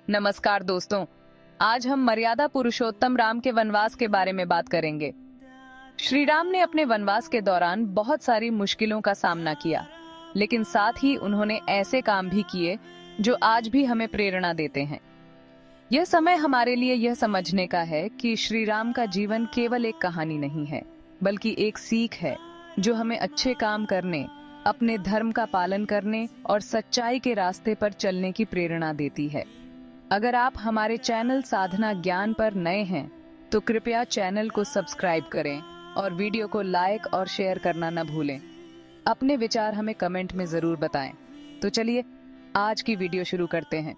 नमस्कार दोस्तों, आज हम मर्यादा पुरुषोत्तम राम के वनवास के बारे में बात करेंगे। श्री राम ने अपने वनवास के दौरान बहुत सारी मुश्किलों का सामना किया, लेकिन साथ ही उन्होंने ऐसे काम भी किए जो आज भी हमें प्रेरणा देते हैं। यह समय हमारे लिए यह समझने का है कि श्री राम का जीवन केवल एक कहानी नहीं है, बल्कि एक सीख है जो हमें अच्छे काम करने, अपने धर्म का पालन करने और सच्चाई के रास्ते पर चलने की प्रेरणा देती है। अगर आप हमारे चैनल साधना ज्ञान पर नए हैं तो कृपया चैनल को सब्सक्राइब करें और वीडियो को लाइक और शेयर करना न भूलें। अपने विचार हमें कमेंट में जरूर बताएं। तो चलिए आज की वीडियो शुरू करते हैं।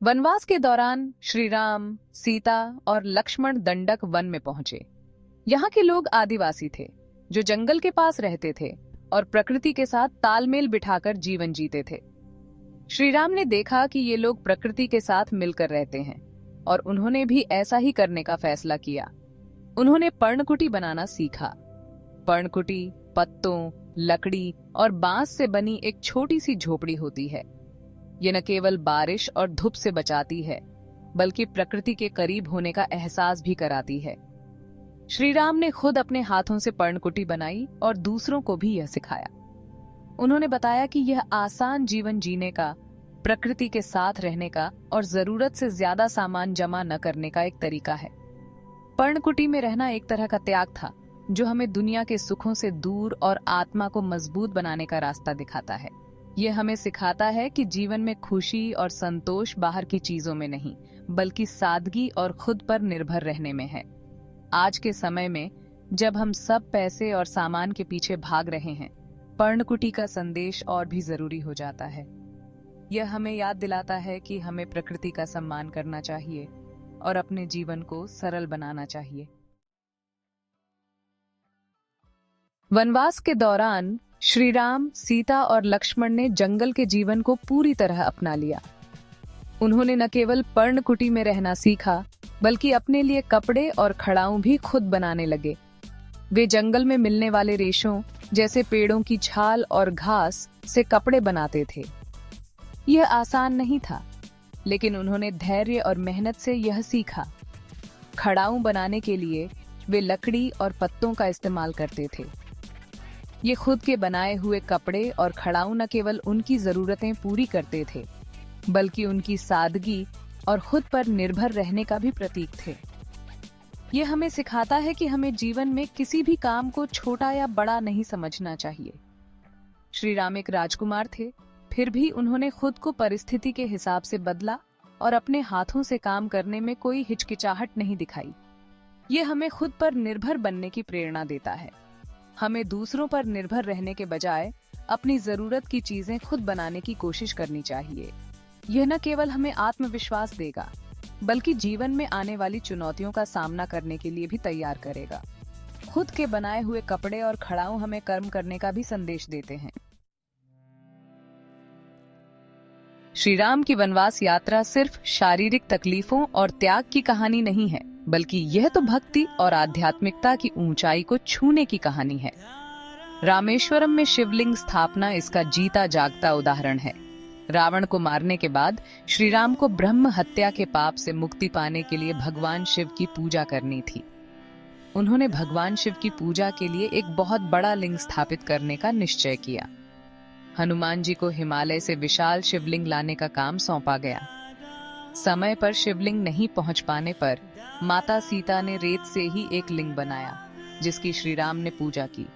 वनवास के दौरान श्री राम, सीता और लक्ष्मण दंडक वन में पहुंचे। यहाँ के लोग आदिवासी थे जो जंगल के पास रहते थे और प्रकृति के साथ तालमेल बिठाकर जीवन जीते थे। श्री राम ने देखा कि ये लोग प्रकृति के साथ मिलकर रहते हैं और उन्होंने भी ऐसा ही करने का फैसला किया। उन्होंने पर्णकुटी बनाना सीखा। पर्णकुटी पत्तों, लकड़ी और बांस से बनी एक छोटी सी झोपड़ी होती है। ये न केवल बारिश और धूप से बचाती है, बल्कि प्रकृति के करीब होने का एहसास भी कराती है। श्री राम ने खुद अपने हाथों से पर्णकुटी बनाई और दूसरों को भी यह सिखाया। उन्होंने बताया कि यह आसान जीवन जीने का, प्रकृति के साथ रहने का और जरूरत से ज्यादा सामान जमा न करने का एक तरीका है। पर्णकुटी में रहना एक तरह का त्याग था जो हमें दुनिया के सुखों से दूर और आत्मा को मजबूत बनाने का रास्ता दिखाता है। यह हमें सिखाता है कि जीवन में खुशी और संतोष बाहर की चीजों में नहीं, बल्कि सादगी और खुद पर निर्भर रहने में है। आज के समय में जब हम सब पैसे और सामान के पीछे भाग रहे हैं, पर्णकुटी का संदेश और भी जरूरी हो जाता है। यह हमें याद दिलाता है कि हमें प्रकृति का सम्मान करना चाहिए और अपने जीवन को सरल बनाना चाहिए। वनवास के दौरान श्री राम, सीता और लक्ष्मण ने जंगल के जीवन को पूरी तरह अपना लिया। उन्होंने न केवल पर्णकुटी में रहना सीखा, बल्कि अपने लिए कपड़े और खड़ाऊं भी खुद बनाने लगे। वे जंगल में मिलने वाले रेशों जैसे पेड़ों की छाल और घास से कपड़े बनाते थे। यह आसान नहीं था, लेकिन उन्होंने धैर्य और मेहनत से यह सीखा। खड़ाऊं बनाने के लिए वे लकड़ी और पत्तों का इस्तेमाल करते थे। ये खुद के बनाए हुए कपड़े और खड़ाऊं न केवल उनकी जरूरतें पूरी करते थे, बल्कि उनकी सादगी और खुद पर निर्भर रहने का भी प्रतीक थे। यह हमें सिखाता है कि हमें जीवन में किसी भी काम को छोटा या बड़ा नहीं समझना चाहिए। श्री राम एक राजकुमार थे, फिर भी उन्होंने खुद को परिस्थिति के हिसाब से बदला और अपने हाथों से काम करने में कोई हिचकिचाहट नहीं दिखाई। यह हमें खुद पर निर्भर बनने की प्रेरणा देता है। हमें दूसरों पर निर्भर रहने के बजाय अपनी जरूरत की चीजें खुद बनाने की कोशिश करनी चाहिए। यह न केवल हमें आत्मविश्वास देगा, बल्कि जीवन में आने वाली चुनौतियों का सामना करने के लिए भी तैयार करेगा। खुद के बनाए हुए कपड़े और खड़ाऊं हमें कर्म करने का भी संदेश देते हैं। श्री राम की वनवास यात्रा सिर्फ शारीरिक तकलीफों और त्याग की कहानी नहीं है, बल्कि यह तो भक्ति और आध्यात्मिकता की ऊंचाई को छूने की कहानी है। रामेश्वरम में शिवलिंग स्थापना इसका जीता जागता उदाहरण है। रावण को मारने के बाद श्री राम को ब्रह्म हत्या के पाप से मुक्ति पाने के लिए भगवान शिव की पूजा करनी थी। उन्होंने भगवान शिव की पूजा के लिए एक बहुत बड़ा लिंग स्थापित करने का निश्चय किया। हनुमान जी को हिमालय से विशाल शिवलिंग लाने का काम सौंपा गया। समय पर शिवलिंग नहीं पहुंच पाने पर माता सीता ने रेत से ही एक लिंग बनाया, जिसकी श्री राम ने पूजा की।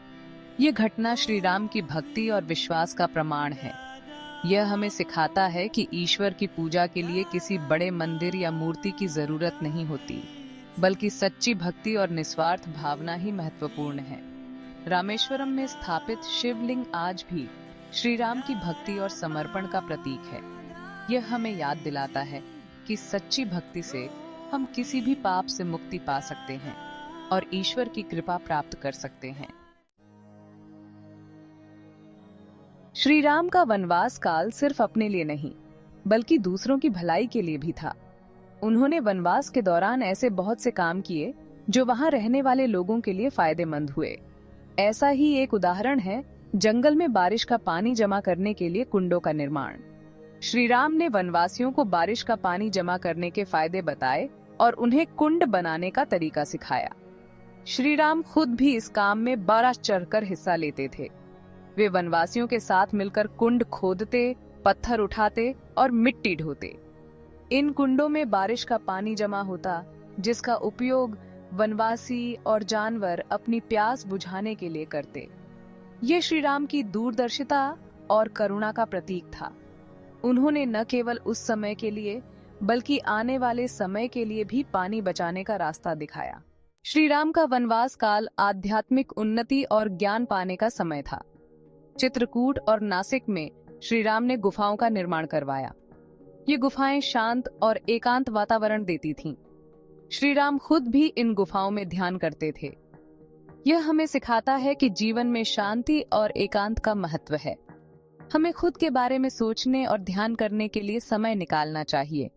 यह घटना श्री राम की भक्ति और विश्वास का प्रमाण है। यह हमें सिखाता है कि ईश्वर की पूजा के लिए किसी बड़े मंदिर या मूर्ति की जरूरत नहीं होती, बल्कि सच्ची भक्ति और निस्वार्थ भावना ही महत्वपूर्ण है। रामेश्वरम में स्थापित शिवलिंग आज भी श्री राम की भक्ति और समर्पण का प्रतीक है। यह हमें याद दिलाता है कि सच्ची भक्ति से हम किसी भी पाप से मुक्ति पा सकते हैं और ईश्वर की कृपा प्राप्त कर सकते हैं। श्री राम का वनवास काल सिर्फ अपने लिए नहीं, बल्कि दूसरों की भलाई के लिए भी था। उन्होंने वनवास के दौरान ऐसे बहुत से काम किए जो वहां रहने वाले लोगों के लिए फायदेमंद हुए। ऐसा ही एक उदाहरण है जंगल में बारिश का पानी जमा करने के लिए कुंडों का निर्माण। श्री राम ने वनवासियों को बारिश का पानी जमा करने के फायदे बताए और उन्हें कुंड बनाने का तरीका सिखाया। श्री राम खुद भी इस काम में बढ़ चढ़कर हिस्सा लेते थे। वे वनवासियों के साथ मिलकर कुंड खोदते, पत्थर उठाते और मिट्टी ढोते। इन कुंडों में बारिश का पानी जमा होता, जिसका उपयोग वनवासी और जानवर अपनी प्यास बुझाने के लिए करते। ये श्री राम की दूरदर्शिता और करुणा का प्रतीक था। उन्होंने न केवल उस समय के लिए बल्कि आने वाले समय के लिए भी पानी बचाने का रास्ता दिखाया। श्री राम का वनवास काल आध्यात्मिक उन्नति और ज्ञान पाने का समय था। चित्रकूट और नासिक में श्री राम ने गुफाओं का निर्माण करवाया। ये गुफाएं शांत और एकांत वातावरण देती थीं। श्री राम खुद भी इन गुफाओं में ध्यान करते थे। यह हमें सिखाता है कि जीवन में शांति और एकांत का महत्व है। हमें खुद के बारे में सोचने और ध्यान करने के लिए समय निकालना चाहिए।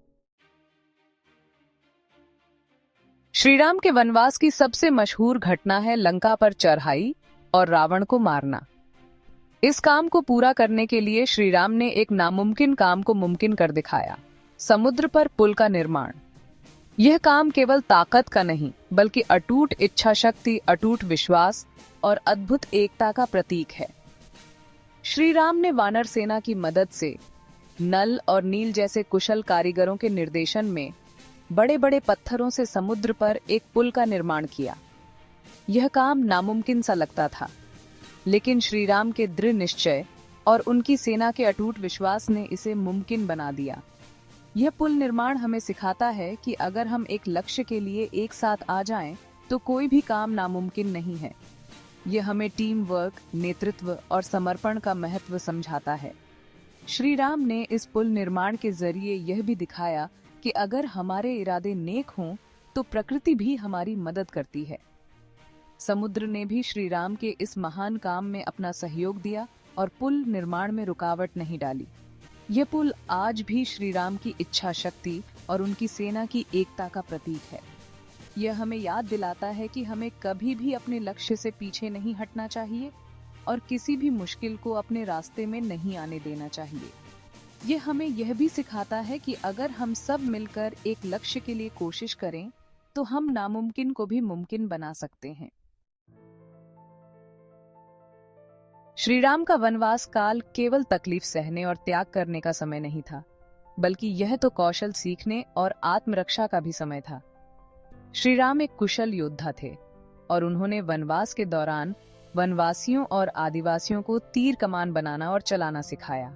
श्री राम के वनवास की सबसे मशहूर घटना है लंका पर चढ़ाई और रावण को मारना। इस काम को पूरा करने के लिए श्री राम ने एक नामुमकिन काम को मुमकिन कर दिखाया, समुद्र पर पुल का निर्माण। यह काम केवल ताकत का नहीं बल्कि अटूट इच्छा शक्ति, अटूट विश्वास और अद्भुत एकता का प्रतीक है। श्री राम ने वानर सेना की मदद से नल और नील जैसे कुशल कारीगरों के निर्देशन में बड़े बड़े पत्थरों से समुद्र पर एक पुल का निर्माण किया। यह काम नामुमकिन सा लगता था, लेकिन श्री राम के दृढ़ निश्चय और उनकी सेना के अटूट विश्वास ने इसे मुमकिन बना दिया। यह पुल निर्माण हमें सिखाता है कि अगर हम एक लक्ष्य के लिए एक साथ आ जाएं, तो कोई भी काम नामुमकिन नहीं है। यह हमें टीम वर्क, नेतृत्व और समर्पण का महत्व समझाता है। श्री राम ने इस पुल निर्माण के जरिए यह भी दिखाया कि अगर हमारे इरादे नेक हों, तो प्रकृति भी हमारी मदद करती है। समुद्र ने भी श्री राम के इस महान काम में अपना सहयोग दिया और पुल निर्माण में रुकावट नहीं डाली। यह पुल आज भी श्री राम की इच्छा शक्ति और उनकी सेना की एकता का प्रतीक है। यह हमें याद दिलाता है कि हमें कभी भी अपने लक्ष्य से पीछे नहीं हटना चाहिए और किसी भी मुश्किल को अपने रास्ते में नहीं आने देना चाहिए। यह हमें यह भी सिखाता है कि अगर हम सब मिलकर एक लक्ष्य के लिए कोशिश करें, तो हम नामुमकिन को भी मुमकिन बना सकते हैं। श्री राम का वनवास काल केवल तकलीफ सहने और त्याग करने का समय नहीं था, बल्कि यह तो कौशल सीखने और आत्मरक्षा का भी समय था। श्री राम एक कुशल योद्धा थे और उन्होंने वनवास के दौरान वनवासियों और आदिवासियों को तीर कमान बनाना और चलाना सिखाया।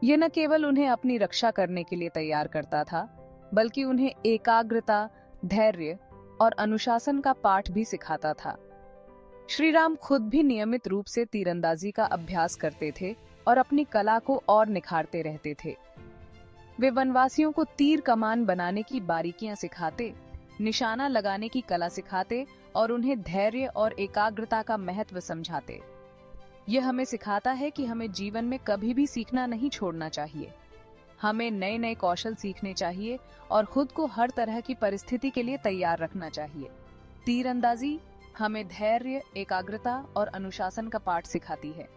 यह न केवल उन्हें अपनी रक्षा करने के लिए तैयार करता था, बल्कि उन्हें एकाग्रता, धैर्य और अनुशासन का पाठ भी सिखाता था। श्री राम खुद भी नियमित रूप से तीरंदाजी का अभ्यास करते थे और अपनी कला को और निखारते रहते थे। वे वनवासियों को तीर कमान बनाने की बारीकियां सिखाते, निशाना लगाने की कला सिखाते और उन्हें धैर्य और एकाग्रता का महत्व समझाते। यह हमें सिखाता है कि हमें जीवन में कभी भी सीखना नहीं छोड़ना चाहिए। हमें नए नए कौशल सीखने चाहिए और खुद को हर तरह की परिस्थिति के लिए तैयार रखना चाहिए। तीरंदाजी हमें धैर्य, एकाग्रता और अनुशासन का पाठ सिखाती है।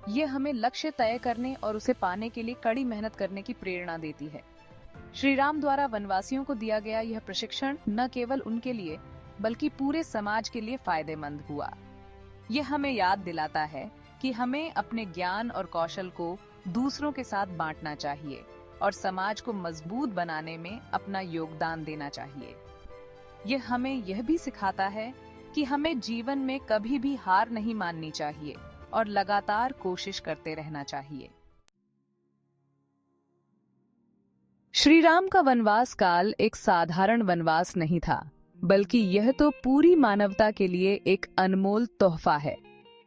यह हमें लक्ष्य तय करने और उसे पाने के लिए कड़ी मेहनत करने की प्रेरणा देती है। श्री राम द्वारा वनवासियों को दिया गया यह प्रशिक्षण न केवल उनके लिए बल्कि पूरे समाज के लिए फायदेमंद हुआ। यह हमें याद दिलाता है कि हमें अपने ज्ञान और कौशल को दूसरों के साथ बांटना चाहिए और समाज को मजबूत बनाने में अपना योगदान देना चाहिए। यह हमें यह भी सिखाता है कि हमें जीवन में कभी भी हार नहीं माननी चाहिए और लगातार कोशिश करते रहना चाहिए। श्री राम का वनवास काल एक साधारण वनवास नहीं था, बल्कि यह तो पूरी मानवता के लिए एक अनमोल तोहफा है।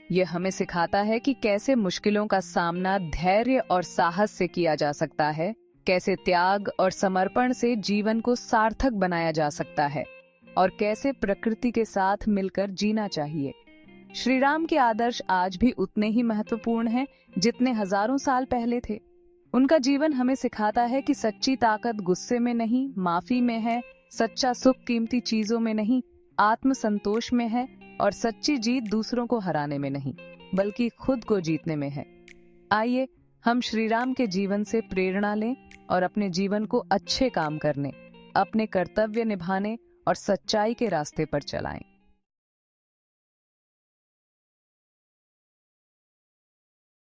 यह हमें सिखाता है कि कैसे मुश्किलों का सामना धैर्य और साहस से किया जा सकता है, कैसे त्याग और समर्पण से जीवन को सार्थक बनाया जा सकता है और कैसे प्रकृति के साथ मिलकर जीना चाहिए। श्री राम के आदर्श आज भी उतने ही महत्वपूर्ण हैं जितने हजारों साल पहले थे। उनका जीवन हमें सिखाता है कि सच्ची ताकत गुस्से में नहीं, माफी में है। सच्चा सुख कीमती चीजों में नहीं, आत्म संतोष में है। और सच्ची जीत दूसरों को हराने में नहीं, बल्कि खुद को जीतने में है। आइए हम श्री राम के जीवन से प्रेरणा लें और अपने जीवन को अच्छे काम करने, अपने कर्तव्य निभाने और सच्चाई के रास्ते पर चलाएं।